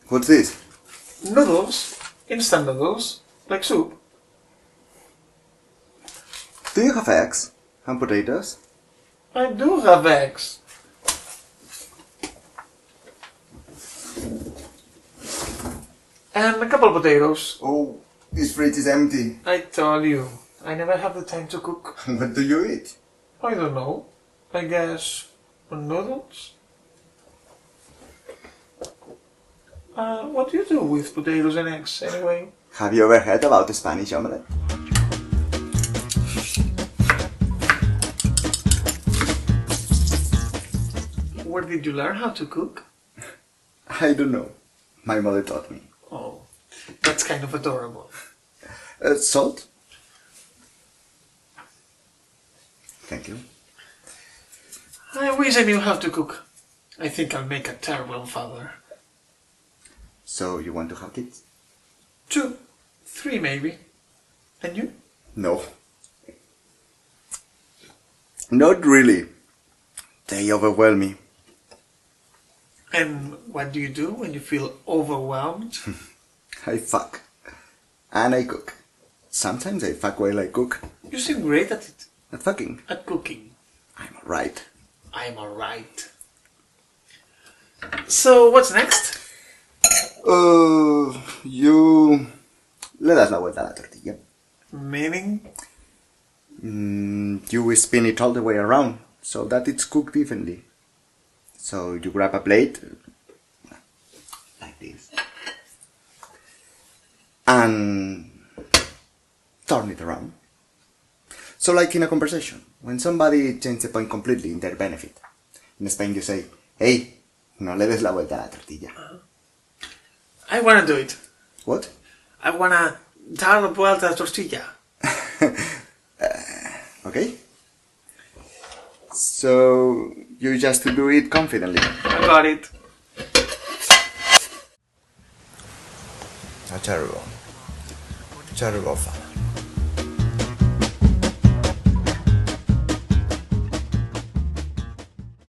What's this? Noodles. Instant noodles. Like soup. Do you have eggs and potatoes? I do have eggs. And a couple of potatoes. Oh, this fridge is empty. I told you, I never have the time to cook. What do you eat? I don't know. I guess noodles? What do you do with potatoes and eggs anyway? Have you ever heard about the Spanish omelette? Where did you learn how to cook? I don't know. My mother taught me. Oh, that's kind of adorable. Salt? Thank you. I wish I knew how to cook. I think I'll make a terrible father. So you want to have kids? 2, 3 maybe. And you? No. Not really. They overwhelm me. And what do you do when you feel overwhelmed? I fuck. And I cook. Sometimes I fuck while I cook. You seem great at it. At fucking. At cooking. I'm alright. I'm alright. So, what's next? You le das la vuelta a la tortilla. Meaning? You spin it all the way around so that it's cooked evenly. So you grab a plate like this and turn it around. So like in a conversation, when somebody changes the point completely in their benefit. In Spain you say, hey, no le des la vuelta a la tortilla. I wanna do it. What? I wanna dar la vuelta a la tortilla. Okay. So you just do it confidently. I got it. A terrible father.